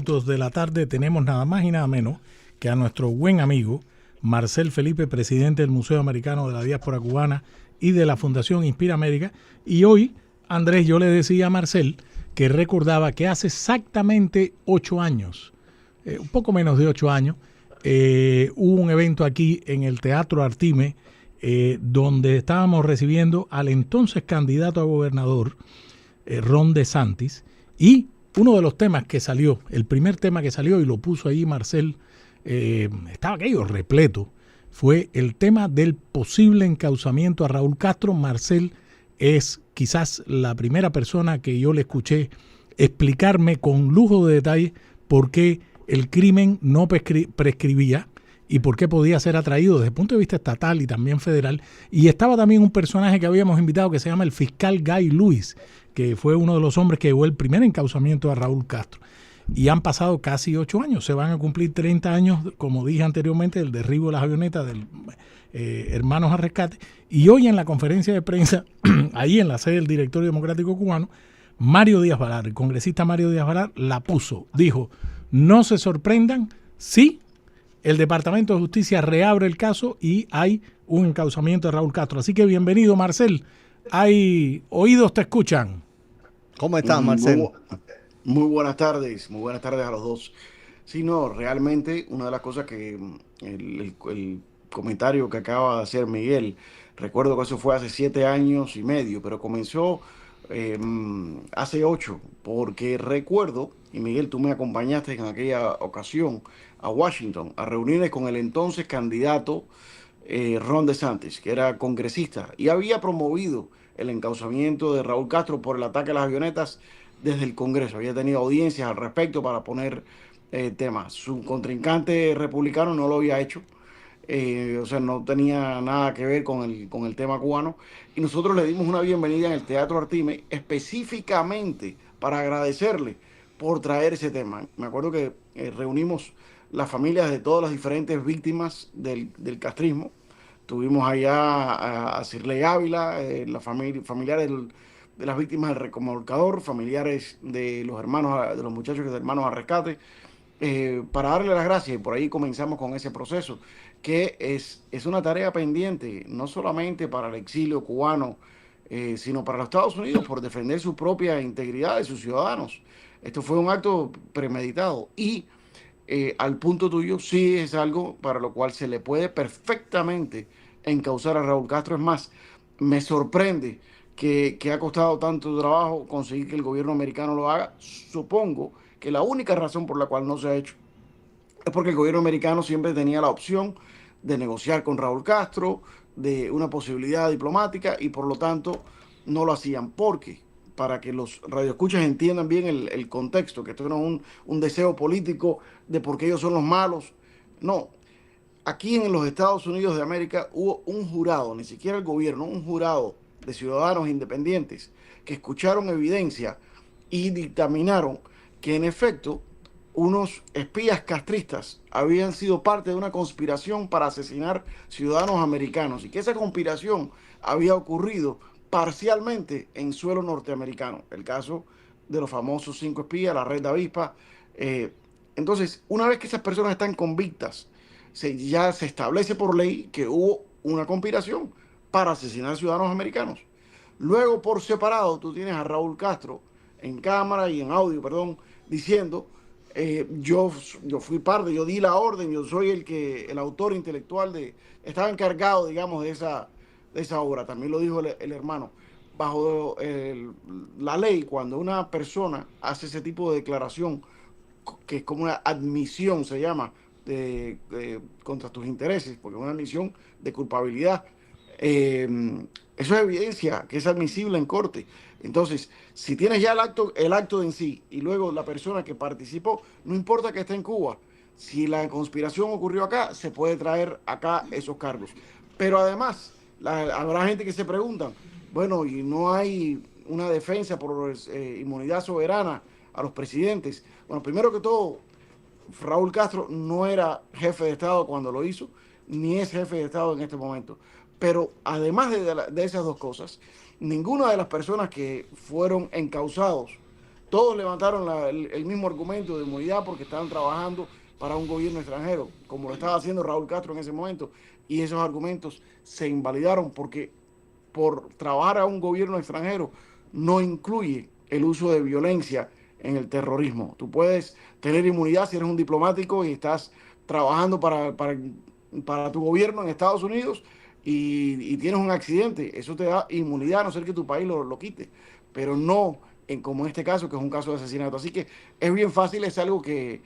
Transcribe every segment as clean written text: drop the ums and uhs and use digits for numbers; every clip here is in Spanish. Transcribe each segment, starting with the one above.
minutos de la tarde tenemos nada más y nada menos que a nuestro buen amigo Marcel Felipe, presidente del Museo Americano de la Diáspora Cubana y de la Fundación Inspira América. Y hoy, Andrés, yo le decía a Marcel que recordaba que hace exactamente 8 años, un poco menos de 8 años, hubo un evento aquí en el Teatro Artime, donde estábamos recibiendo al entonces candidato a gobernador, Ron DeSantis, y uno de los temas que salió, el primer tema que salió y lo puso ahí Marcel, estaba aquello repleto, fue el tema del posible encauzamiento a Raúl Castro. Marcel es quizás la primera persona que yo le escuché explicarme con lujo de detalle por qué el crimen no prescribía y por qué podía ser atraído desde el punto de vista estatal y también federal. Y estaba también un personaje que habíamos invitado que se llama el fiscal Guy Lewis, que fue uno de los hombres que llevó el primer encauzamiento a Raúl Castro. Y han pasado casi 8 años, se van a cumplir 30 años, como dije anteriormente, del derribo de las avionetas del Hermanos al Rescate. Y hoy en la conferencia de prensa, ahí en la sede del Directorio Democrático Cubano, Mario Díaz Valar, el congresista Mario Díaz Valar, la puso. Dijo, no se sorprendan si el Departamento de Justicia reabre el caso y hay un encauzamiento de Raúl Castro. Así que bienvenido, Marcel. Hay oídos te escuchan. ¿Cómo estás, Marcel? Muy buenas tardes a los dos. Sí, no, realmente una de las cosas que el comentario que acaba de hacer Miguel, recuerdo que eso fue hace 7 años y medio, pero comenzó hace 8, porque recuerdo, y Miguel, tú me acompañaste en aquella ocasión a Washington, a reunirme con el entonces candidato Ron DeSantis, que era congresista, y había promovido el encauzamiento de Raúl Castro por el ataque a las avionetas desde el Congreso. Había tenido audiencias al respecto para poner temas. Su contrincante republicano no lo había hecho. O sea, no tenía nada que ver con el tema cubano. Y nosotros le dimos una bienvenida en el Teatro Artime específicamente para agradecerle por traer ese tema. Me acuerdo que reunimos las familias de todas las diferentes víctimas del castrismo. Tuvimos allá a Cirley Ávila, familiares de las víctimas del recomolcador, familiares de los hermanos, de los muchachos de Hermanos al Rescate, para darle las gracias. Y por ahí comenzamos con ese proceso, que es una tarea pendiente, no solamente para el exilio cubano, sino para los Estados Unidos, por defender su propia integridad de sus ciudadanos. Esto fue un acto premeditado y al punto tuyo, sí es algo para lo cual se le puede perfectamente encauzar a Raúl Castro. Es más, me sorprende que ha costado tanto trabajo conseguir que el gobierno americano lo haga. Supongo que la única razón por la cual no se ha hecho es porque el gobierno americano siempre tenía la opción de negociar con Raúl Castro, de una posibilidad diplomática, y por lo tanto no lo hacían. Porque, para que los radioescuchas entiendan bien el contexto, que esto no es un deseo político de porque ellos son los malos. No, aquí en los Estados Unidos de América hubo un jurado, ni siquiera el gobierno, un jurado de ciudadanos independientes que escucharon evidencia y dictaminaron que en efecto unos espías castristas habían sido parte de una conspiración para asesinar ciudadanos americanos y que esa conspiración había ocurrido parcialmente en suelo norteamericano. El caso de los famosos 5 espías, la red de avispa. Entonces, una vez que esas personas están convictas, ya se establece por ley que hubo una conspiración para asesinar ciudadanos americanos. Luego, por separado, tú tienes a Raúl Castro en cámara y en audio, perdón, diciendo, yo fui parte, yo di la orden, yo soy el autor intelectual estaba encargado, digamos, de esa obra. También lo dijo el hermano. Bajo la ley, cuando una persona hace ese tipo de declaración, que es como una admisión, se llama, contra tus intereses, porque es una admisión de culpabilidad, eso es evidencia que es admisible en corte. Entonces, si tienes ya el acto en sí y luego la persona que participó, no importa que esté en Cuba, si la conspiración ocurrió acá, se puede traer acá esos cargos. Pero además, habrá gente que se pregunta, bueno, y no hay una defensa por inmunidad soberana a los presidentes. Bueno, primero que todo, Raúl Castro no era jefe de Estado cuando lo hizo, ni es jefe de Estado en este momento. Pero además de esas dos cosas, ninguna de las personas que fueron encausados todos levantaron el mismo argumento de inmunidad porque estaban trabajando para un gobierno extranjero, como lo estaba haciendo Raúl Castro en ese momento, y esos argumentos se invalidaron porque por trabajar a un gobierno extranjero no incluye el uso de violencia en el terrorismo. Tú puedes tener inmunidad si eres un diplomático y estás trabajando para tu gobierno en Estados Unidos y tienes un accidente. Eso te da inmunidad a no ser que tu país lo quite, pero no como en este caso, que es un caso de asesinato. Así que es bien fácil, es algo que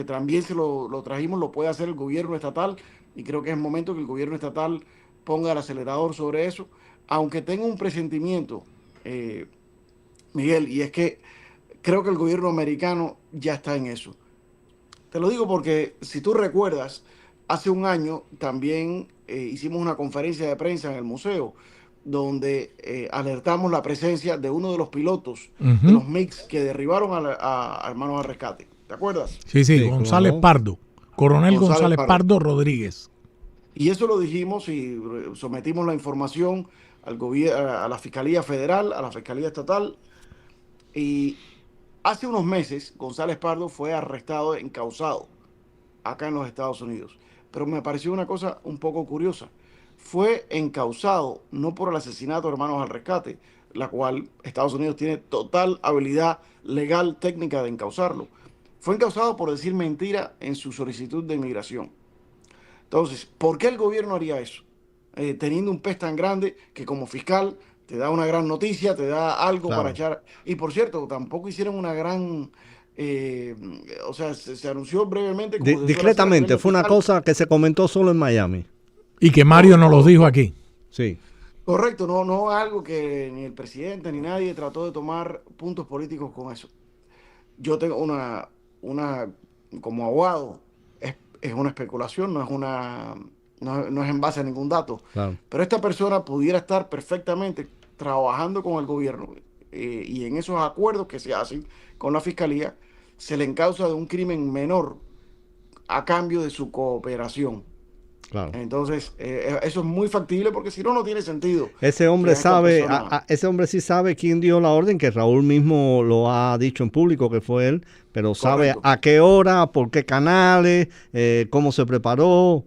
también se lo trajimos, lo puede hacer el gobierno estatal y creo que es momento que el gobierno estatal ponga el acelerador sobre eso, aunque tenga un presentimiento, Miguel, y es que creo que el gobierno americano ya está en eso. Te lo digo porque si tú recuerdas, hace un año también hicimos una conferencia de prensa en el museo donde alertamos la presencia de uno de los pilotos de los MiGs que derribaron a Hermanos al Rescate. ¿Te acuerdas? Sí, sí, González Pardo, Coronel González Pardo Rodríguez. Y eso lo dijimos y sometimos la información al a la Fiscalía Federal, a la Fiscalía Estatal. Y hace unos meses González Pardo fue arrestado, encausado acá en los Estados Unidos. Pero me pareció una cosa un poco curiosa. Fue encausado no por el asesinato de Hermanos al Rescate, la cual Estados Unidos tiene total habilidad legal técnica de encausarlo. Fue encausado por decir mentira en su solicitud de inmigración. Entonces, ¿por qué el gobierno haría eso? Teniendo un pez tan grande que como fiscal te da una gran noticia, te da algo para echar. Y por cierto, tampoco hicieron una gran... o sea, se anunció brevemente. Como discretamente, fue una cosa que se comentó solo en Miami. Y que Mario nos lo dijo aquí. Sí. Correcto, no algo que ni el presidente ni nadie trató de tomar puntos políticos con eso. Yo tengo como abogado, es una especulación, no es en base a ningún dato. Claro. Pero esta persona pudiera estar perfectamente trabajando con el gobierno y en esos acuerdos que se hacen con la fiscalía, se le encausa de un crimen menor a cambio de su cooperación. Claro. Entonces, eso es muy factible porque si no, no tiene sentido. Ese hombre sabe, ese hombre sí sabe quién dio la orden, que Raúl mismo lo ha dicho en público que fue él, pero sabe Correcto. a qué hora, por qué canales, cómo se preparó.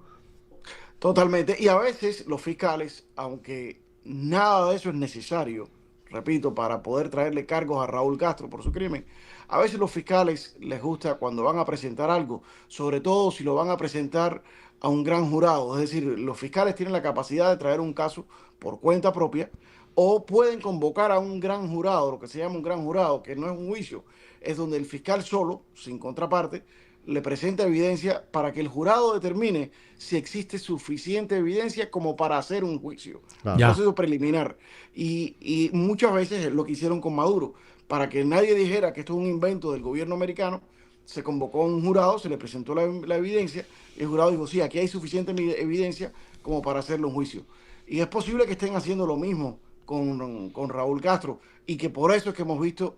Totalmente. Y a veces los fiscales, aunque nada de eso es necesario, repito, para poder traerle cargos a Raúl Castro por su crimen, a veces los fiscales les gusta cuando van a presentar algo, sobre todo si lo van a presentar a un gran jurado. Es decir, los fiscales tienen la capacidad de traer un caso por cuenta propia o pueden convocar a un gran jurado, lo que se llama un gran jurado, que no es un juicio, es donde el fiscal solo, sin contraparte, le presenta evidencia para que el jurado determine si existe suficiente evidencia como para hacer un juicio, un proceso preliminar. Y muchas veces es lo que hicieron con Maduro. Para que nadie dijera que esto es un invento del gobierno americano, se convocó a un jurado, se le presentó la evidencia, y el jurado dijo, sí, aquí hay suficiente evidencia como para hacerle un juicio. Y es posible que estén haciendo lo mismo con Raúl Castro, y que por eso es que hemos visto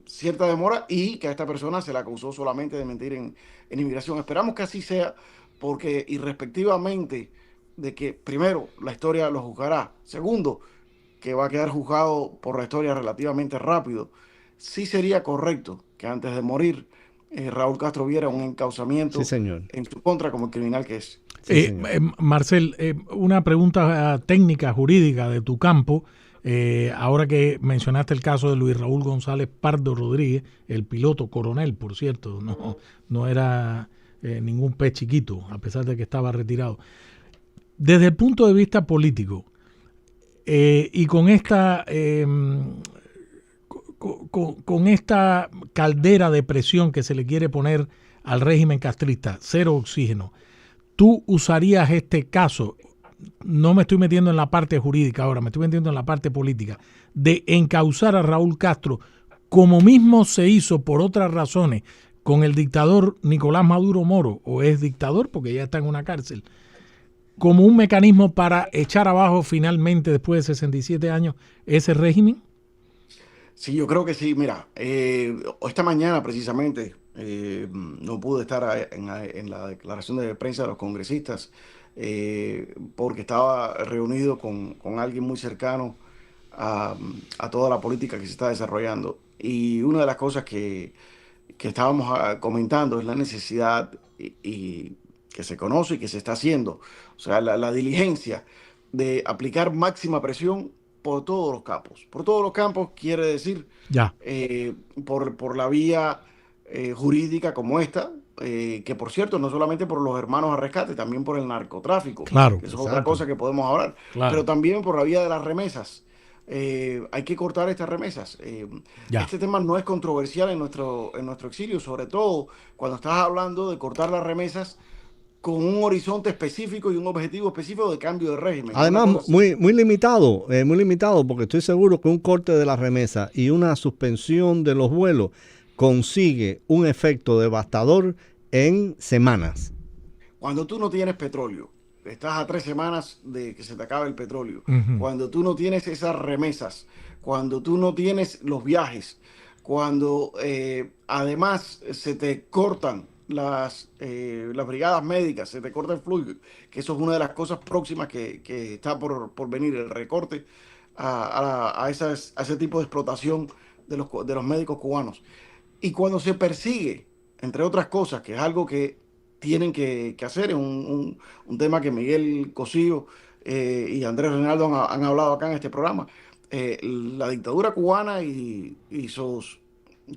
cierta demora y que a esta persona se le acusó solamente de mentir en inmigración. Esperamos que así sea, porque irrespectivamente de que, primero, la historia lo juzgará, segundo, que va a quedar juzgado por la historia relativamente rápido, sí sería correcto que antes de morir Raúl Castro viera un encauzamiento en su contra como el criminal que es. Marcel, una pregunta técnica, jurídica de tu campo. Ahora que mencionaste el caso de Luis Raúl González Pardo Rodríguez, el piloto coronel, por cierto, no era ningún pez chiquito, a pesar de que estaba retirado. Desde el punto de vista político, y con esta con esta caldera de presión que se le quiere poner al régimen castrista, cero oxígeno, ¿tú usarías este caso? No me estoy metiendo en la parte jurídica ahora, me estoy metiendo en la parte política, de encauzar a Raúl Castro, como mismo se hizo por otras razones con el dictador Nicolás Maduro Moro, o es dictador porque ya está en una cárcel, como un mecanismo para echar abajo finalmente, después de 67 años, ese régimen? Sí, yo creo que sí. Mira, esta mañana precisamente no pude estar en la declaración de prensa de los congresistas porque estaba reunido con alguien muy cercano a toda la política que se está desarrollando. Y una de las cosas que estábamos comentando es la necesidad y que se conoce y que se está haciendo, o sea, la diligencia de aplicar máxima presión por todos los campos. Por todos los campos quiere decir Ya, por la vía jurídica como esta, que por cierto, no solamente por los hermanos a rescate, también por el narcotráfico, claro, que eso es otra cosa que podemos hablar, claro. pero también por la vía de las remesas. Hay que cortar estas remesas. Ya. Este tema no es controversial en nuestro exilio, sobre todo cuando estás hablando de cortar las remesas con un horizonte específico y un objetivo específico de cambio de régimen. Además, muy limitado, porque estoy seguro que un corte de la remesa y una suspensión de los vuelos consigue un efecto devastador en semanas. Cuando tú no tienes petróleo, estás a 3 semanas de que se te acabe el petróleo, Ujú. cuando tú no tienes esas remesas, cuando tú no tienes los viajes, cuando además se te cortan las brigadas médicas, se te corta el flujo, que eso es una de las cosas próximas que está por venir, el recorte a ese tipo de explotación de los médicos cubanos. Y cuando se persigue, entre otras cosas, que es algo que tienen que hacer, es un tema que Miguel Cosío y Andrés Reinaldo han hablado acá en este programa. La dictadura cubana y sus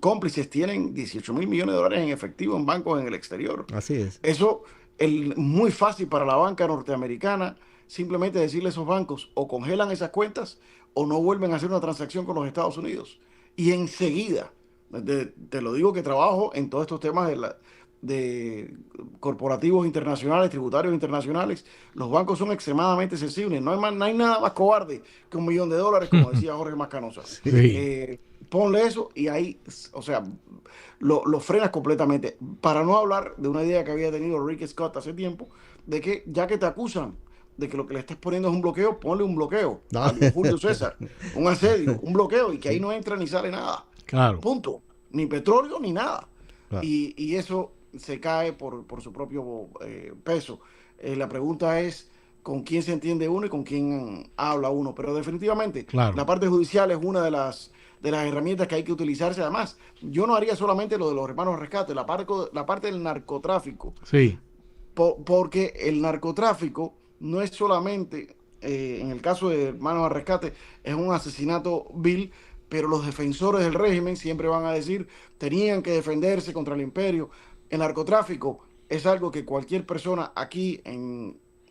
cómplices tienen 18.000 millones de dólares en efectivo en bancos en el exterior. Así es. Eso es muy fácil para la banca norteamericana simplemente decirle a esos bancos o congelan esas cuentas o no vuelven a hacer una transacción con los Estados Unidos. Y enseguida, te lo digo que trabajo en todos estos temas de corporativos internacionales, tributarios internacionales, los bancos son extremadamente sensibles. No hay nada más cobarde que $1 millón, como decía Jorge Mascanosa. Sí. Ponle eso y ahí, o sea, lo frenas completamente. Para no hablar de una idea que había tenido Rick Scott hace tiempo, de que ya que te acusan de que lo que le estás poniendo es un bloqueo, ponle un bloqueo a Julio César, un asedio, un bloqueo, y que ahí no entra ni sale nada. Claro. Punto. Ni petróleo ni nada. Claro. Y eso se cae por su propio peso. La pregunta es con quién se entiende uno y con quién habla uno. Pero definitivamente Claro. la parte judicial es una de las herramientas que hay que utilizarse. Además, yo no haría solamente lo de los hermanos rescate, la parte del narcotráfico. Sí. Porque el narcotráfico no es solamente, en el caso de hermanos al rescate, es un asesinato vil, pero los defensores del régimen siempre van a decir tenían que defenderse contra el imperio. El narcotráfico es algo que cualquier persona aquí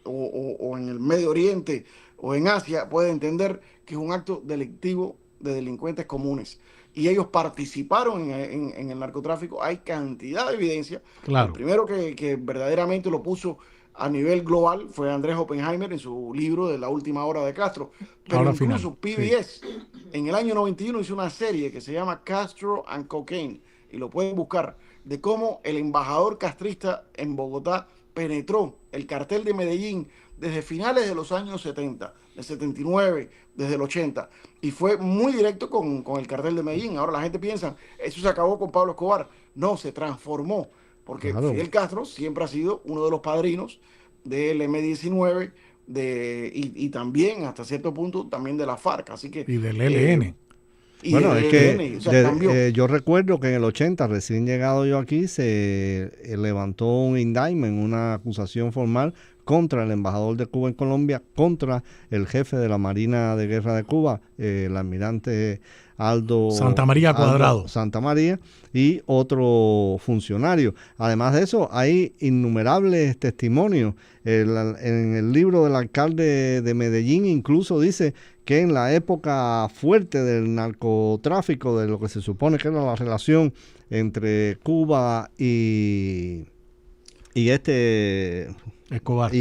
o en el Medio Oriente o en Asia puede entender que es un acto delictivo de delincuentes comunes. Y ellos participaron en el narcotráfico. Hay cantidad de evidencia. Claro. El primero que verdaderamente lo puso a nivel global fue Andrés Oppenheimer en su libro de La última hora de Castro. Pero Hora incluso final. PBS en el año 91 hizo una serie que se llama Castro and Cocaine, y lo pueden buscar, de cómo el embajador castrista en Bogotá penetró el cartel de Medellín desde finales de los años 70, del 79, desde el 80, y fue muy directo con el cartel de Medellín. Ahora la gente piensa, eso se acabó con Pablo Escobar. No, se transformó, porque Claro. Fidel Castro siempre ha sido uno de los padrinos del M-19 y también, hasta cierto punto, también de la FARC. Así que, Y del ELN. Bueno, es que ELN, o sea, cambió. yo recuerdo que en el 80, recién llegado yo aquí, se levantó un indictment, una acusación formal contra el embajador de Cuba en Colombia, contra el jefe de la Marina de Guerra de Cuba, el almirante Aldo Santamaría Cuadrado. Santamaría, y otro funcionario. Además de eso, hay innumerables testimonios. En el libro del alcalde de Medellín incluso dice que en la época fuerte del narcotráfico, de lo que se supone que era la relación entre Cuba y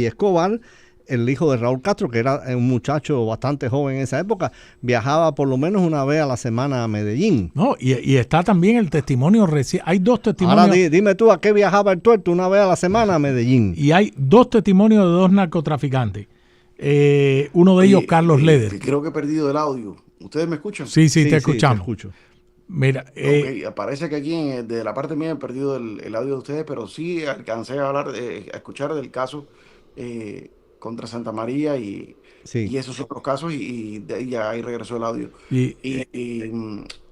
Escobar, el hijo de Raúl Castro, que era un muchacho bastante joven en esa época, viajaba por lo menos una vez a la semana a Medellín. No, y está también el testimonio reciente. Hay dos testimonios. Ahora dime tú, ¿a qué viajaba el tuerto una vez a la semana a Medellín? Y hay dos testimonios de dos narcotraficantes. Uno de ellos, Carlos Leder. Creo que he perdido el audio. ¿Ustedes me escuchan? Sí, te escuchamos. Te escucho. Mira, parece que aquí de la parte mía he perdido el audio de ustedes, pero sí alcancé a escuchar del caso contra Santa María y Sí. esos otros casos y ya ahí regresó el audio. Y,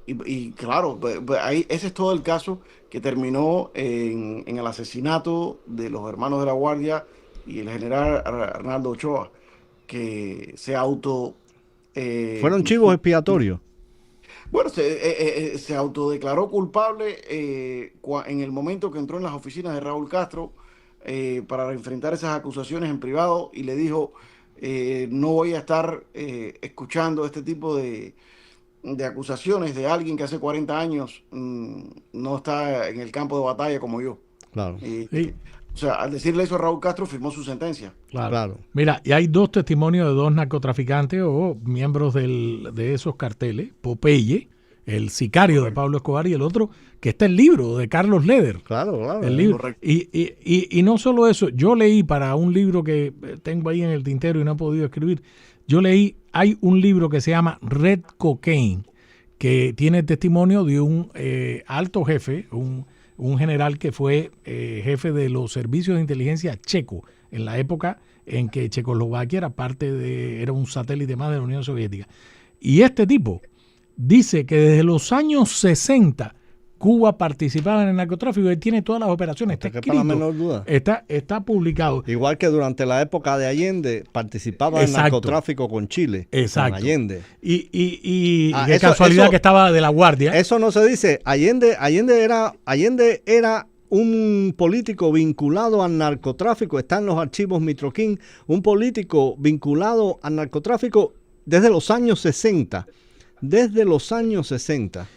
Y claro, ahí, ese es todo el caso que terminó en el asesinato de los hermanos de la Guardia y el general Arnaldo Ochoa, que se auto... eh, Fueron chivos expiatorios. bueno, se autodeclaró culpable en el momento que entró en las oficinas de Raúl Castro para enfrentar esas acusaciones en privado y le dijo, no voy a estar escuchando este tipo de acusaciones de alguien que hace 40 años no está en el campo de batalla como yo. Claro, y- O sea, al decirle eso a Raúl Castro, firmó su sentencia. claro. claro. Mira, y hay dos testimonios de dos narcotraficantes o miembros de esos carteles. Popeye, el sicario de Pablo Escobar, y el otro que está el libro de Carlos Leder. Claro, claro. El libro. Correcto. Y no solo eso, yo leí para un libro que tengo ahí en el tintero y no he podido escribir, hay un libro que se llama Red Cocaine, que tiene testimonio de un alto jefe, un general que fue jefe de los servicios de inteligencia checo en la época en que Checoslovaquia era un satélite más de la Unión Soviética. Y este tipo dice que desde los años 60 Cuba participaba en el narcotráfico y tiene todas las operaciones. Está No te quepa la escrito, menor duda. está publicado. Igual que durante la época de Allende participaba en Exacto. narcotráfico con Chile. Exacto. Con Allende. Y Ah, qué eso- casualidad eso- que estaba de la Guardia. Eso no se dice. Allende era un político vinculado al narcotráfico. Está en los archivos Mitroquín. Un político vinculado al narcotráfico desde los años 60. Desde los años 60.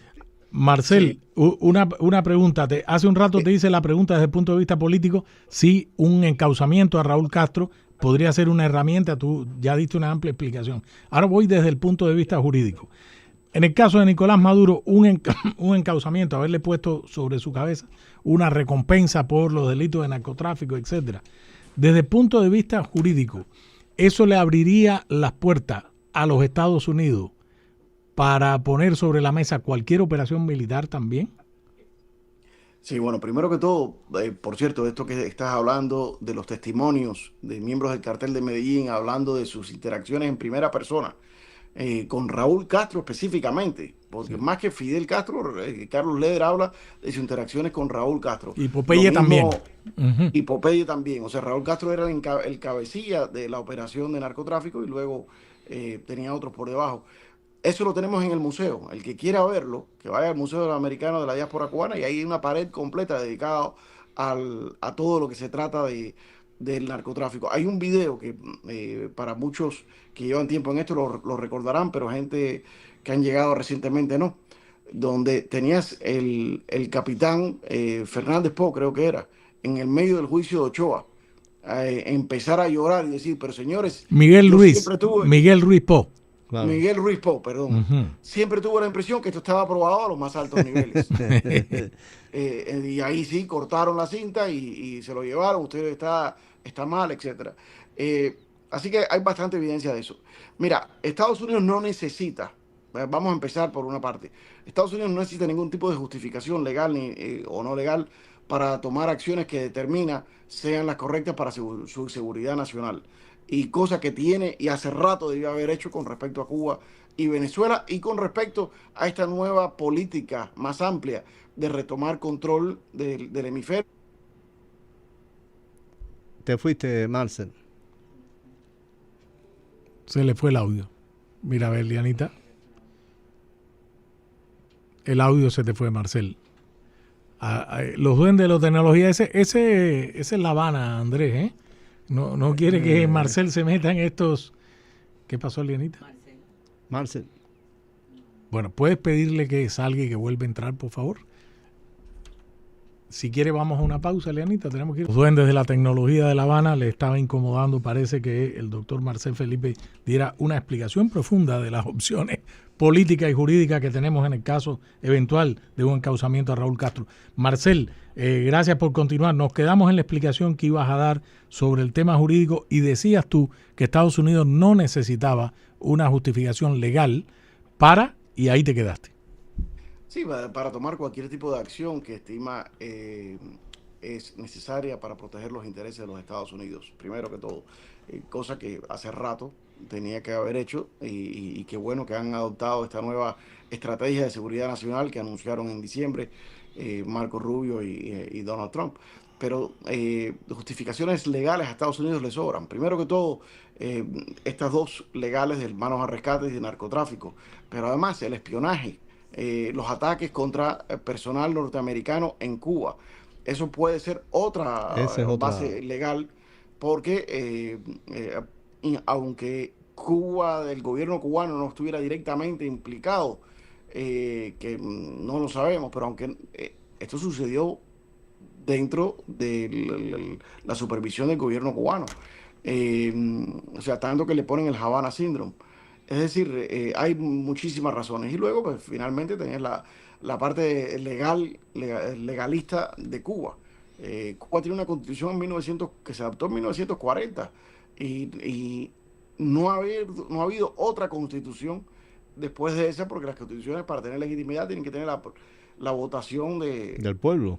Marcel, una pregunta. Hace un rato te hice la pregunta desde el punto de vista político si un encauzamiento a Raúl Castro podría ser una herramienta. Tú ya diste una amplia explicación. Ahora voy desde el punto de vista jurídico. En el caso de Nicolás Maduro, un encauzamiento, haberle puesto sobre su cabeza una recompensa por los delitos de narcotráfico, etcétera. Desde el punto de vista jurídico, ¿eso le abriría las puertas a los Estados Unidos para poner sobre la mesa cualquier operación militar también? Sí, bueno, primero que todo, por cierto, esto que estás hablando de los testimonios de miembros del cartel de Medellín, hablando de sus interacciones en primera persona, con Raúl Castro específicamente, porque más que Fidel Castro, Carlos Leder habla de sus interacciones con Raúl Castro. Y Popeye también. Uh-huh. Y Popeye también, o sea, Raúl Castro era el cabecilla de la operación de narcotráfico y luego tenía otros por debajo. Eso lo tenemos en el museo. El que quiera verlo, que vaya al Museo Americano de la Diáspora Cubana y ahí hay una pared completa dedicada a todo lo que se trata del narcotráfico. Hay un video que para muchos que llevan tiempo en esto lo recordarán, pero gente que han llegado recientemente no, donde tenías el capitán Fernández Po, creo que era, en el medio del juicio de Ochoa, empezar a llorar y decir, pero señores, Miguel Ruiz Po. Claro. Miguel Ruiz Po, perdón. Uh-huh. Siempre tuvo la impresión que esto estaba aprobado a los más altos niveles. Y ahí sí, cortaron la cinta y se lo llevaron, usted está mal, etc. Así que hay bastante evidencia de eso. Mira, Estados Unidos no necesita, vamos a empezar por una parte, Estados Unidos no necesita ningún tipo de justificación legal o no legal para tomar acciones que determina sean las correctas para su seguridad nacional. Y cosa que tiene y hace rato debió haber hecho con respecto a Cuba y Venezuela y con respecto a esta nueva política más amplia de retomar control del hemisferio. Te fuiste, Marcel. Se le fue el audio. Mira, a ver, Lianita. El audio se te fue, Marcel. Los duendes de la tecnología, ese es La Habana, Andrés, ¿eh? No quiere que Marcel se meta en estos... ¿Qué pasó, Lianita? Marcel. Bueno, ¿puedes pedirle que salga y que vuelva a entrar, por favor? Si quiere, vamos a una pausa, Lianita. Tenemos que ir. Los duendes de la tecnología de La Habana le estaba incomodando. Parece que el doctor Marcel Felipe diera una explicación profunda de las opciones políticas y jurídicas que tenemos en el caso eventual de un encauzamiento a Raúl Castro. Marcel, gracias por continuar. Nos quedamos en la explicación que ibas a dar sobre el tema jurídico y decías tú que Estados Unidos no necesitaba una justificación legal y ahí te quedaste. Sí, para tomar cualquier tipo de acción que estima es necesaria para proteger los intereses de los Estados Unidos, primero que todo, cosa que hace rato tenía que haber hecho y qué bueno que han adoptado esta nueva estrategia de seguridad nacional que anunciaron en diciembre Marco Rubio y Donald Trump. Pero justificaciones legales a Estados Unidos le sobran. Primero que todo, estas dos legales de manos a rescate y de narcotráfico, pero además el espionaje, los ataques contra personal norteamericano en Cuba. Eso puede ser otra base legal porque aunque Cuba, el gobierno cubano no estuviera directamente implicado, que no lo sabemos, pero aunque esto sucedió dentro de la supervisión del gobierno cubano. O sea, tanto que le ponen el Havana Syndrome. Es decir, hay muchísimas razones. Y luego, pues finalmente tenés la parte legalista de Cuba. Cuba tiene una constitución que se adoptó en 1940 y no ha habido otra constitución después de esa, porque las constituciones para tener legitimidad tienen que tener la votación del pueblo.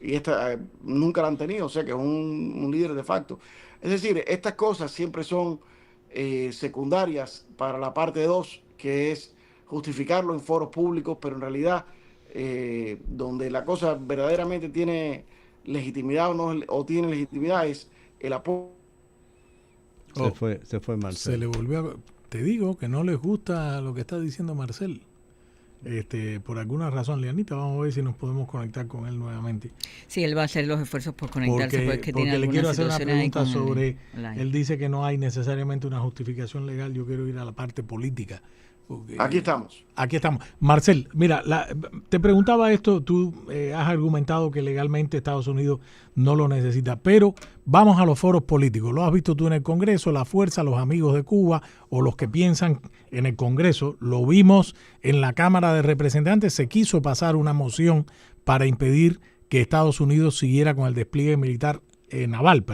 Y esta nunca la han tenido, o sea que es un líder de facto. Es decir, estas cosas siempre son secundarias para la parte 2, que es justificarlo en foros públicos, pero en realidad donde la cosa verdaderamente tiene legitimidad o tiene legitimidad es el apoyo. Se fue Marcel. Se le volvió te digo que no les gusta lo que está diciendo Marcel. Por alguna razón, Lianita, vamos a ver si nos podemos conectar con él nuevamente. Sí, él va a hacer los esfuerzos por conectarse porque tiene le quiero hacer una pregunta sobre él dice que no hay necesariamente una justificación legal. Yo quiero ir a la parte política. Aquí estamos. Marcel, mira, te preguntaba esto, tú has argumentado que legalmente Estados Unidos no lo necesita, pero vamos a los foros políticos. Lo has visto tú en el Congreso, la fuerza, los amigos de Cuba o los que piensan en el Congreso. Lo vimos en la Cámara de Representantes, se quiso pasar una moción para impedir que Estados Unidos siguiera con el despliegue militar naval,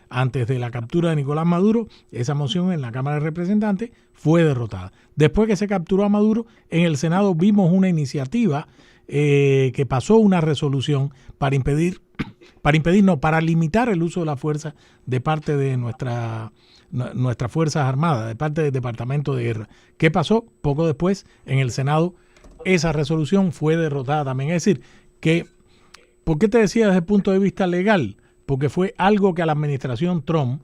antes de la captura de Nicolás Maduro. Esa moción en la Cámara de Representantes fue derrotada. Después que se capturó a Maduro, en el Senado vimos una iniciativa que pasó una resolución para limitar el uso de la fuerza de parte de nuestras Fuerzas Armadas, de parte del Departamento de Guerra. ¿Qué pasó? Poco después, en el Senado, esa resolución fue derrotada también. Es decir, ¿por qué te decía desde el punto de vista legal? Porque fue algo que a la administración Trump,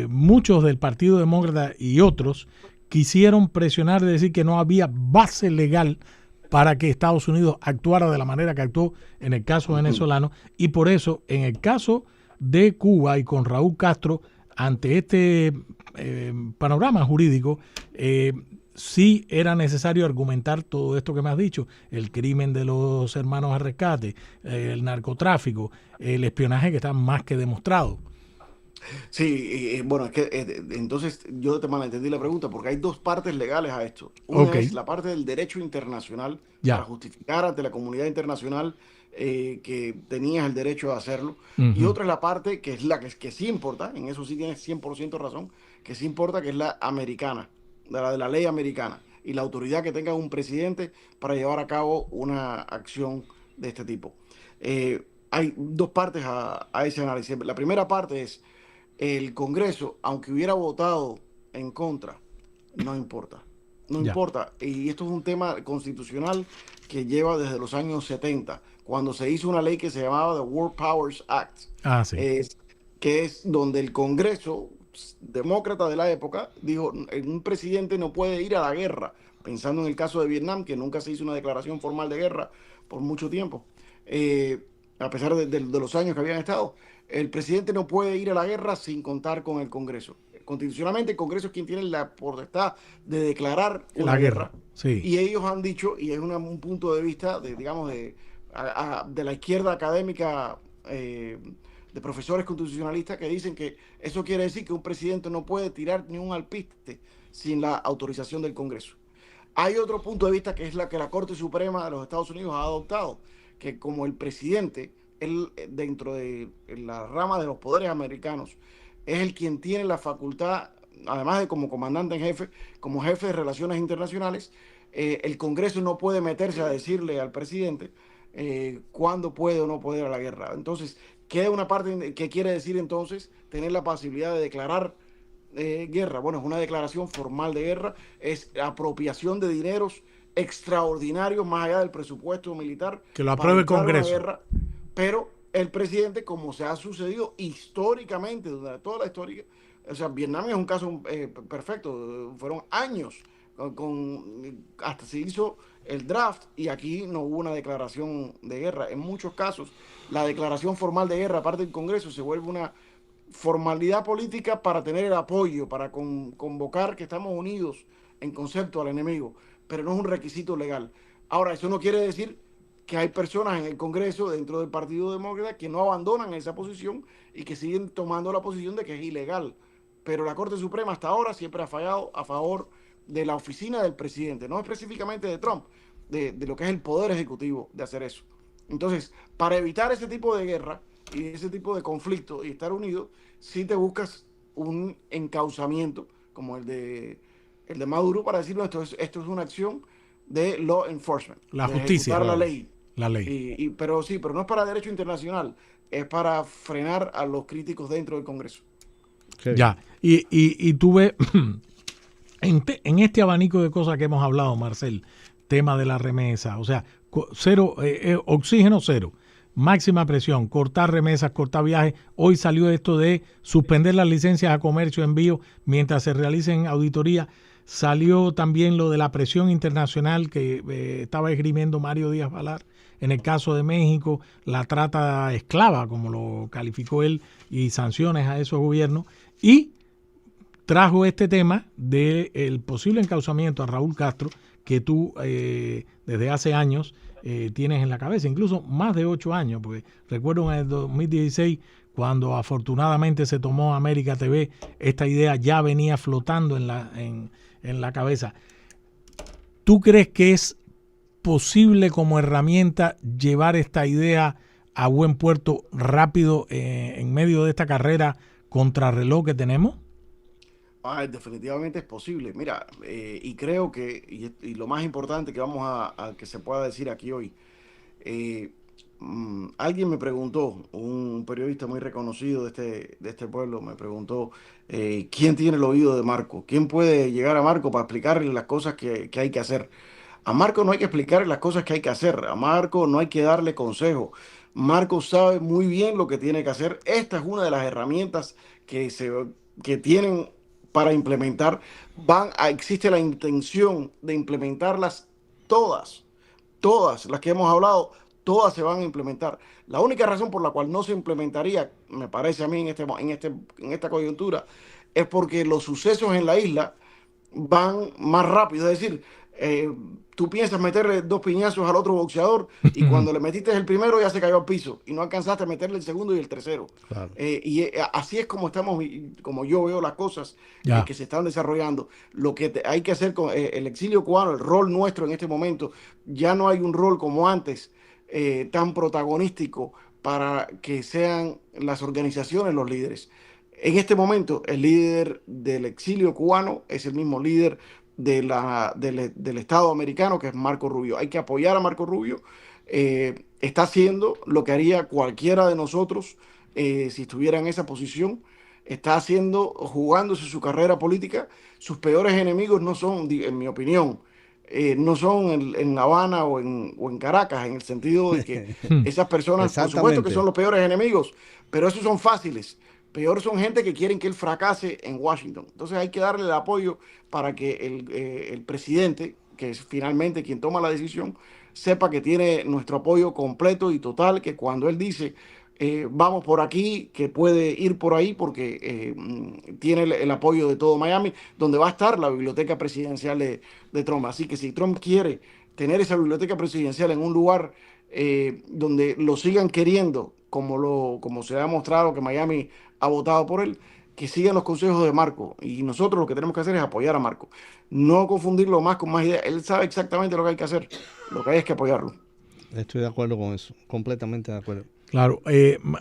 muchos del Partido Demócrata y otros, quisieron presionar de decir que no había base legal para que Estados Unidos actuara de la manera que actuó en el caso venezolano. Y por eso, en el caso de Cuba y con Raúl Castro, ante este panorama jurídico, sí era necesario argumentar todo esto que me has dicho, el crimen de los hermanos a rescate, el narcotráfico, el espionaje que está más que demostrado. Sí, bueno, es que entonces yo te malentendí la pregunta porque hay dos partes legales a esto. Una es la parte del derecho internacional para justificar ante la comunidad internacional que tenías el derecho de hacerlo. Y otra es la parte que es la que sí importa, en eso sí tienes 100% razón, que sí importa, que es la americana, de la ley americana y la autoridad que tenga un presidente para llevar a cabo una acción de este tipo. Hay dos partes a ese análisis. La primera parte es el Congreso, aunque hubiera votado en contra, no importa. No importa. Y esto es un tema constitucional que lleva desde los años 70, cuando se hizo una ley que se llamaba the World Powers Act, que es donde el Congreso demócrata de la época dijo: un presidente no puede ir a la guerra, pensando en el caso de Vietnam, que nunca se hizo una declaración formal de guerra por mucho tiempo, a pesar de los años que habían estado. El presidente no puede ir a la guerra sin contar con el Congreso. Constitucionalmente el Congreso es quien tiene la potestad de declarar una guerra. Sí. Y ellos han dicho, y es un punto de vista de la izquierda académica, de profesores constitucionalistas, que dicen que eso quiere decir que un presidente no puede tirar ni un alpiste sin la autorización del Congreso. Hay otro punto de vista que es la que la Corte Suprema de los Estados Unidos ha adoptado, que como el presidente, él, dentro de la rama de los poderes americanos, es el quien tiene la facultad, además de como comandante en jefe, como jefe de relaciones internacionales, el Congreso no puede meterse a decirle al presidente cuándo puede o no puede ir a la guerra. Entonces, queda una parte que quiere decir entonces tener la posibilidad de declarar guerra. Bueno, es una declaración formal de guerra, es apropiación de dineros extraordinarios más allá del presupuesto militar. Que lo apruebe el Congreso. Guerra, pero el presidente, como se ha sucedido históricamente, durante toda la historia, o sea, Vietnam es un caso perfecto, fueron años hasta se hizo el draft y aquí no hubo una declaración de guerra. En muchos casos, la declaración formal de guerra, aparte del Congreso, se vuelve una formalidad política para tener el apoyo, para convocar que estamos unidos en concepto al enemigo, pero no es un requisito legal. Ahora, eso no quiere decir que hay personas en el Congreso, dentro del Partido Demócrata, que no abandonan esa posición y que siguen tomando la posición de que es ilegal. Pero la Corte Suprema hasta ahora siempre ha fallado a favor de la oficina del presidente, no específicamente de Trump, de lo que es el poder ejecutivo de hacer eso. Entonces, para evitar ese tipo de guerra y ese tipo de conflicto y estar unidos, sí te buscas un encauzamiento como el de Maduro para decirlo, esto es una acción de law enforcement. La justicia. La ley. La ley. Pero no es para derecho internacional, es para frenar a los críticos dentro del Congreso. Sí. Ya, y tú ves, en este abanico de cosas que hemos hablado, Marcel, tema de la remesa, o sea, cero, oxígeno cero, máxima presión, cortar remesas, cortar viajes. Hoy salió esto de suspender las licencias a comercio, envío, mientras se realicen auditorías. Salió también lo de la presión internacional que estaba esgrimiendo Mario Díaz Balart en el caso de México, la trata esclava, como lo calificó él, y sanciones a esos gobiernos. Y trajo este tema del posible encauzamiento a Raúl Castro, que tú desde hace años tienes en la cabeza, incluso más de 8 años, porque recuerdo en el 2016, cuando afortunadamente se tomó América TV, esta idea ya venía flotando en la cabeza. ¿Tú crees que es posible como herramienta llevar esta idea a buen puerto rápido en medio de esta carrera contrarreloj que tenemos? Definitivamente es posible. Mira, y creo que, y lo más importante que vamos a que se pueda decir aquí hoy, alguien me preguntó, un periodista muy reconocido de este pueblo, me preguntó ¿quién tiene el oído de Marco? ¿Quién puede llegar a Marco para explicarle las cosas que hay que hacer? A Marco no hay que explicarle las cosas que hay que hacer, a Marco no hay que darle consejo. Marco sabe muy bien lo que tiene que hacer. Esta es una de las herramientas que tienen para implementar. Existe la intención de implementarlas todas las que hemos hablado, todas se van a implementar. La única razón por la cual no se implementaría, me parece a mí en esta coyuntura, es porque los sucesos en la isla van más rápido. Es decir, tú piensas meterle 2 piñazos al otro boxeador y cuando le metiste el primero ya se cayó al piso y no alcanzaste a meterle el segundo y el tercero. Claro. Así es como yo veo las cosas que se están desarrollando. Lo que hay que hacer con el exilio cubano, el rol nuestro en este momento, ya no hay un rol como antes tan protagonístico para que sean las organizaciones los líderes. En este momento, el líder del exilio cubano es el mismo líder del Estado americano, que es Marco Rubio. Hay que apoyar a Marco Rubio. Está haciendo lo que haría cualquiera de nosotros si estuviera en esa posición. Está jugándose su carrera política. Sus peores enemigos no son, en mi opinión, no son en La Habana o en Caracas, en el sentido de que esas personas, por supuesto que son los peores enemigos, pero esos son fáciles. Peor son gente que quieren que él fracase en Washington. Entonces hay que darle el apoyo para que el presidente, que es finalmente quien toma la decisión, sepa que tiene nuestro apoyo completo y total, que cuando él dice vamos por aquí, que puede ir por ahí porque tiene el apoyo de todo Miami, donde va a estar la biblioteca presidencial de Trump. Así que si Trump quiere tener esa biblioteca presidencial en un lugar donde lo sigan queriendo, como se ha mostrado que Miami ha votado por él, que sigan los consejos de Marco. Y nosotros lo que tenemos que hacer es apoyar a Marco. No confundirlo más con más ideas. Él sabe exactamente lo que hay que hacer. Lo que hay es que apoyarlo. Estoy de acuerdo con eso. Completamente de acuerdo. Claro.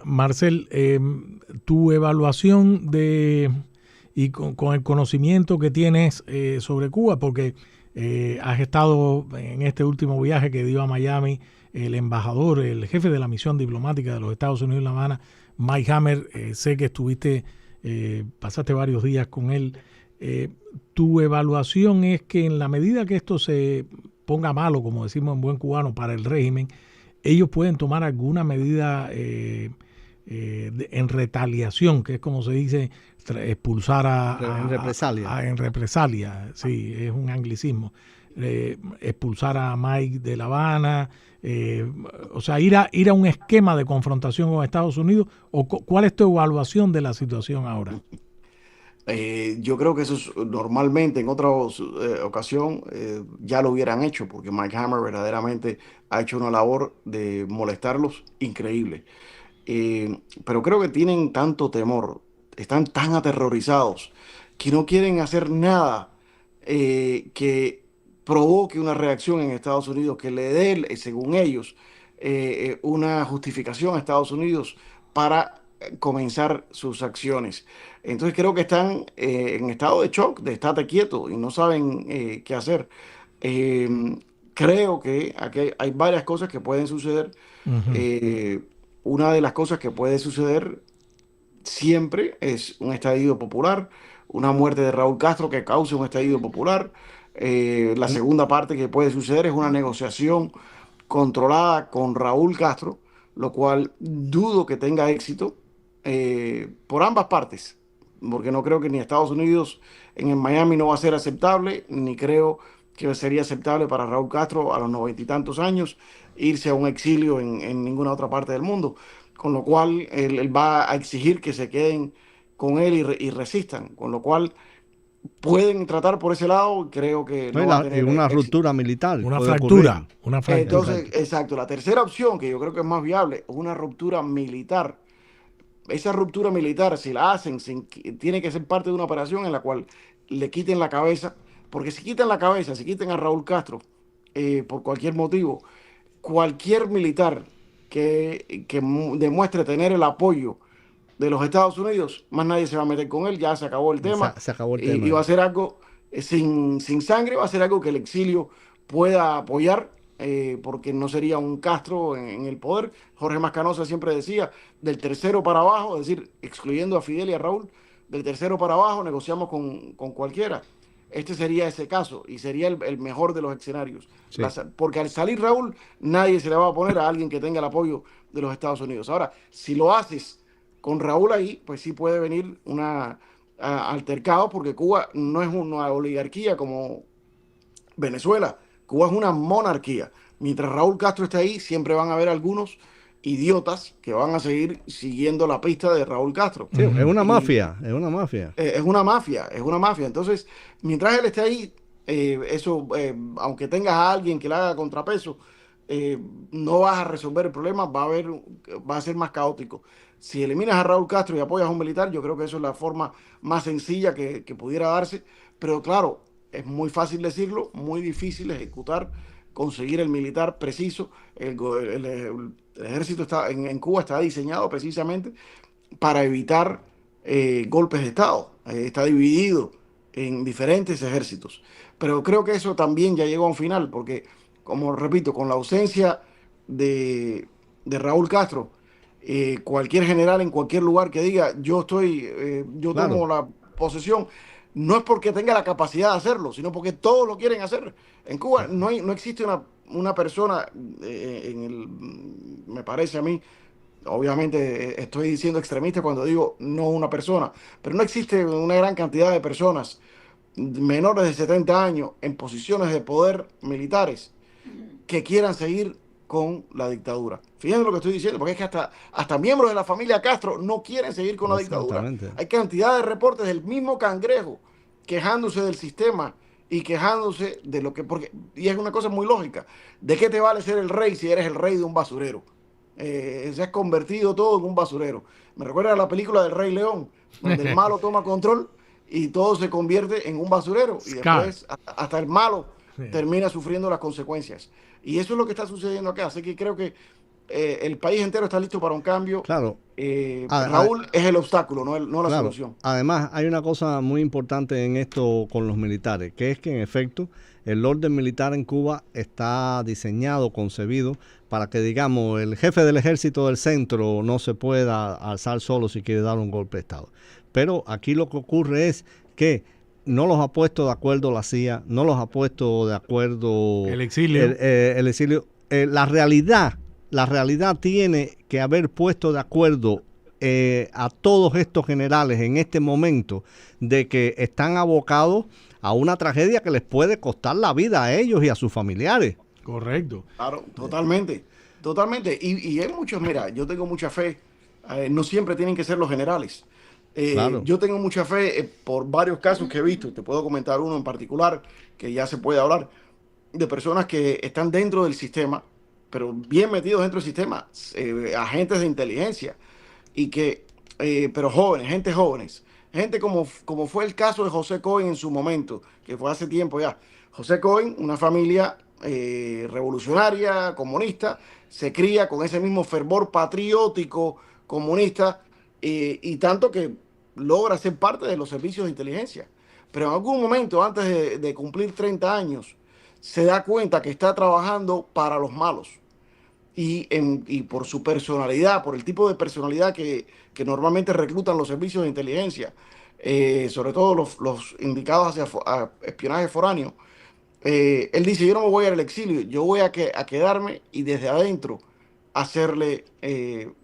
Marcel, tu evaluación y con el conocimiento que tienes sobre Cuba, porque Has estado en este último viaje que dio a Miami el embajador, el jefe de la misión diplomática de los Estados Unidos en La Habana, Mike Hammer. Sé que estuviste, pasaste varios días con él. Tu evaluación es que en la medida que esto se ponga malo, como decimos en buen cubano, para el régimen, ellos pueden tomar alguna medida en retaliación, que es como se dice, expulsar en represalia. En represalia, sí, es un anglicismo. Expulsar a Mike de La Habana, o sea, ir a un esquema de confrontación con Estados Unidos. ¿Cuál es tu evaluación de la situación ahora? Yo creo que eso normalmente en otra ocasión ya lo hubieran hecho, porque Mike Hammer verdaderamente ha hecho una labor de molestarlos increíble. Pero creo que tienen tanto temor, están tan aterrorizados, que no quieren hacer nada que provoque una reacción en Estados Unidos, que le dé, según ellos, una justificación a Estados Unidos para comenzar sus acciones. Entonces creo que están en estado de shock, de estate quieto, y no saben qué hacer. Creo que aquí hay varias cosas que pueden suceder. Uh-huh. Una de las cosas que puede suceder siempre es un estallido popular, una muerte de Raúl Castro que cause un estallido popular. La segunda parte que puede suceder es una negociación controlada con Raúl Castro, lo cual dudo que tenga éxito por ambas partes, porque no creo que ni Estados Unidos en Miami no va a ser aceptable, ni creo que sería aceptable para Raúl Castro a los 90 y tantos años irse a un exilio en ninguna otra parte del mundo, con lo cual él va a exigir que se queden con él y resistan, con lo cual pueden tratar por ese lado. Creo que no va a tener una éxito. Ruptura militar, una fractura. Entonces, exacto, la tercera opción, que yo creo que es más viable, es una ruptura militar. Esa ruptura militar, si la hacen, tiene que ser parte de una operación en la cual le quiten la cabeza, porque si quitan la cabeza, si quitan a Raúl Castro por cualquier motivo, cualquier militar que demuestre tener el apoyo de los Estados Unidos, más nadie se va a meter con él, ya se acabó el tema. Se acabó el tema. Y va a ser algo sin sangre, va a ser algo que el exilio pueda apoyar, porque no sería un Castro en el poder. Jorge Mascanosa siempre decía, del tercero para abajo, es decir, excluyendo a Fidel y a Raúl, del tercero para abajo negociamos con cualquiera. Este sería ese caso y sería el mejor de los escenarios. Sí. Porque al salir Raúl, nadie se le va a poner a alguien que tenga el apoyo de los Estados Unidos. Ahora, si lo haces con Raúl ahí, pues sí puede venir una altercado, porque Cuba no es una oligarquía como Venezuela. Cuba es una monarquía. Mientras Raúl Castro esté ahí, siempre van a haber algunos idiotas que van a seguir siguiendo la pista de Raúl Castro. Sí, es una mafia, es una mafia. Es una mafia. Entonces, mientras él esté ahí, aunque tengas a alguien que le haga contrapeso, no vas a resolver el problema, va a ser más caótico. Si eliminas a Raúl Castro y apoyas a un militar, yo creo que eso es la forma más sencilla que pudiera darse. Pero claro, es muy fácil decirlo, muy difícil ejecutar, conseguir el militar preciso. El ejército en Cuba está diseñado precisamente para evitar golpes de Estado. Está dividido en diferentes ejércitos. Pero creo que eso también ya llegó a un final, porque, como repito, con la ausencia de Raúl Castro, cualquier general en cualquier lugar que diga yo tomo la posesión, no es porque tenga la capacidad de hacerlo, sino porque todos lo quieren hacer. En Cuba no existe una persona, me parece a mí, obviamente estoy diciendo extremista cuando digo no una persona, pero no existe una gran cantidad de personas menores de 70 años en posiciones de poder militares que quieran seguir con la dictadura. Fíjense lo que estoy diciendo, porque es que hasta miembros de la familia Castro no quieren seguir con la dictadura. Hay cantidad de reportes del mismo Cangrejo quejándose del sistema y quejándose de lo que... y es una cosa muy lógica. ¿De qué te vale ser el rey si eres el rey de un basurero? Se ha convertido todo en un basurero. Me recuerda a la película del Rey León, donde el malo toma control y todo se convierte en un basurero. Y después hasta el malo termina sufriendo las consecuencias. Y eso es lo que está sucediendo acá. Así que creo que el país entero está listo para un cambio. Claro. Raúl es el obstáculo, no la Claro. solución. Además, hay una cosa muy importante en esto con los militares, que es que en efecto el orden militar en Cuba está diseñado, concebido, para que, digamos, el jefe del ejército del centro no se pueda alzar solo si quiere dar un golpe de Estado. Pero aquí lo que ocurre es que no los ha puesto de acuerdo la CIA, no los ha puesto de acuerdo el exilio. El exilio. La realidad tiene que haber puesto de acuerdo a todos estos generales en este momento de que están abocados a una tragedia que les puede costar la vida a ellos y a sus familiares. Correcto. Claro, totalmente. Y hay muchos, mira, yo tengo mucha fe, no siempre tienen que ser los generales. Claro. Yo tengo mucha fe por varios casos que he visto, te puedo comentar uno en particular que ya se puede hablar, de personas que están dentro del sistema, pero bien metidos dentro del sistema, agentes de inteligencia, y que, pero jóvenes, gente como fue el caso de José Cohen en su momento, que fue hace tiempo ya. José Cohen, una familia revolucionaria, comunista, se cría con ese mismo fervor patriótico comunista, y tanto que logra ser parte de los servicios de inteligencia. Pero en algún momento, antes de cumplir 30 años, se da cuenta que está trabajando para los malos. Y por su personalidad, por el tipo de personalidad que normalmente reclutan los servicios de inteligencia, sobre todo los indicados hacia espionaje foráneo, él dice, yo no me voy al exilio, yo voy a quedarme y desde adentro hacerle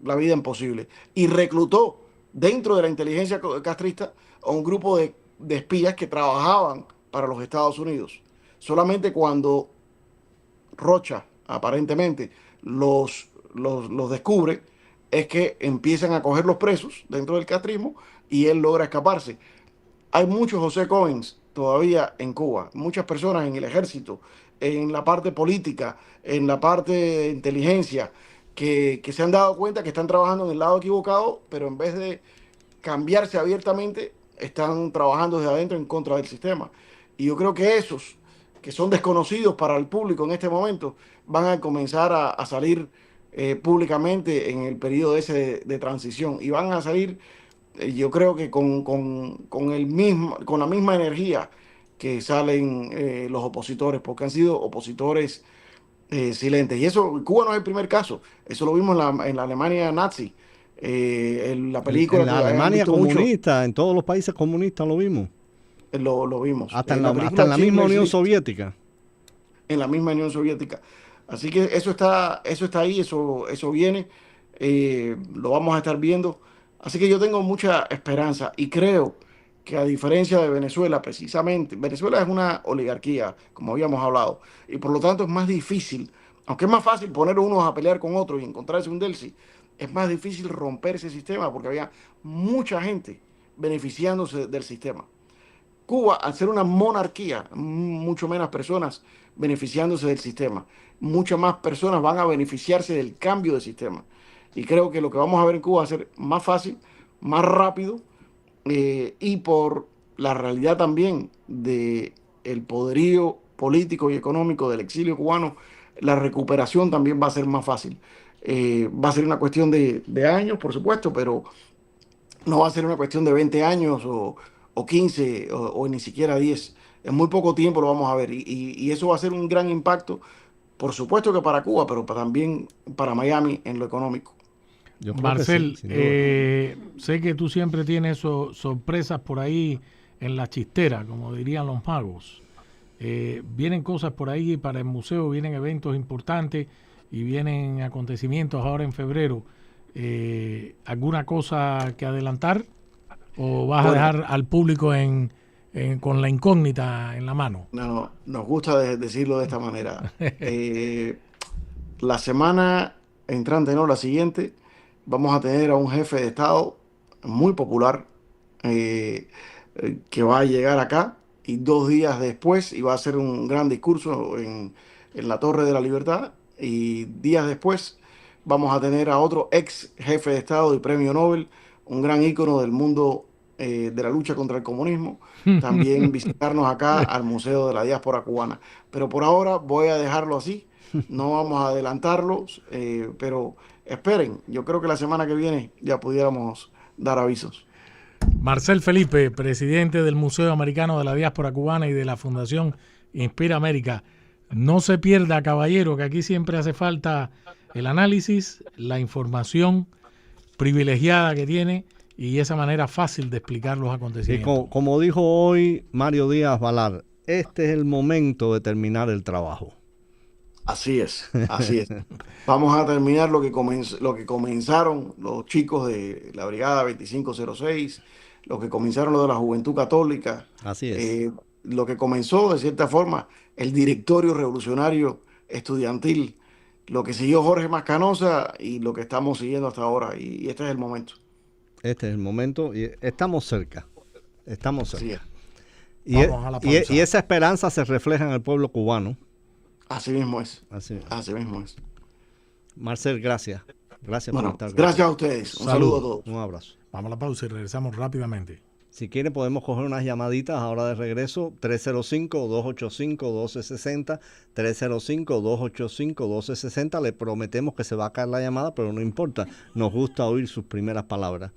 la vida imposible. Y reclutó dentro de la inteligencia castrista a un grupo de espías que trabajaban para los Estados Unidos. Solamente cuando Rocha, aparentemente, los descubre, es que empiezan a coger los presos dentro del castrismo y él logra escaparse. Hay muchos José Cohens todavía en Cuba, muchas personas en el ejército, en la parte política, en la parte de inteligencia, que se han dado cuenta que están trabajando en el lado equivocado, pero en vez de cambiarse abiertamente, están trabajando desde adentro en contra del sistema. Y yo creo que esos que son desconocidos para el público en este momento van a comenzar a salir públicamente en el periodo ese de transición, y van a salir, yo creo que con la misma energía que salen los opositores, porque han sido opositores silentes. Y eso, Cuba no es el primer caso, eso lo vimos en la Alemania nazi, en la película. En la Alemania comunista, en todos los países comunistas lo vimos. Lo vimos. Hasta en la misma Unión Soviética. En la misma Unión Soviética. Así que eso está ahí, eso viene, lo vamos a estar viendo. Así que yo tengo mucha esperanza y creo que, a diferencia de Venezuela, precisamente, Venezuela es una oligarquía, como habíamos hablado, y por lo tanto es más difícil, aunque es más fácil poner unos a pelear con otros y encontrarse un delsi, es más difícil romper ese sistema porque había mucha gente beneficiándose del sistema. Cuba, al ser una monarquía, mucho menos personas beneficiándose del sistema. Muchas más personas van a beneficiarse del cambio de sistema. Y creo que lo que vamos a ver en Cuba va a ser más fácil, más rápido, y por la realidad también del poderío político y económico del exilio cubano, la recuperación también va a ser más fácil. Va a ser una cuestión de años, por supuesto, pero no va a ser una cuestión de 20 años o 15 o ni siquiera 10. En muy poco tiempo lo vamos a ver, y eso va a ser un gran impacto, por supuesto que para Cuba, pero también para Miami en lo económico. Marcel, sí, sé que tú siempre tienes sorpresas por ahí en la chistera, como dirían los magos. Vienen cosas por ahí para el museo, vienen eventos importantes y vienen acontecimientos ahora en febrero. ¿Alguna cosa que adelantar o vas a dejar al público con la incógnita en la mano? No, nos gusta decirlo de esta manera. La semana entrante, no, la siguiente, vamos a tener a un jefe de Estado muy popular que va a llegar acá, y 2 días después iba a hacer un gran discurso en la Torre de la Libertad, y días después vamos a tener a otro ex jefe de Estado y premio Nobel, un gran ícono del mundo de la lucha contra el comunismo, también visitarnos acá al Museo de la Diáspora Cubana. Pero por ahora voy a dejarlo así, no vamos a adelantarlo, pero esperen, yo creo que la semana que viene ya pudiéramos dar avisos. Marcel Felipe, presidente del Museo Americano de la Diáspora Cubana y de la Fundación Inspira América. No se pierda, caballero, que aquí siempre hace falta el análisis, la información privilegiada que tiene y esa manera fácil de explicar los acontecimientos. Como dijo hoy Mario Díaz Balar, este es el momento de terminar el trabajo. Así es, así es. Vamos a terminar lo que comenzaron los chicos de la Brigada 2506, lo que comenzaron lo de la Juventud Católica. Así es. Lo que comenzó, de cierta forma, el Directorio Revolucionario Estudiantil, lo que siguió Jorge Mascanosa y lo que estamos siguiendo hasta ahora. Y este es el momento. Este es el momento y estamos cerca. Estamos cerca. Sí. Vamos a la pausa. Y esa esperanza se refleja en el pueblo cubano. Así mismo es. Así mismo es. Marcel, gracias. Gracias Bueno, por estar con gracias a ustedes. Un saludo a todos. Un abrazo. Vamos a la pausa y regresamos rápidamente. Si quieren podemos coger unas llamaditas ahora de regreso, 305-285-1260, 305-285-1260. Le prometemos que se va a caer la llamada, pero no importa, nos gusta oír sus primeras palabras.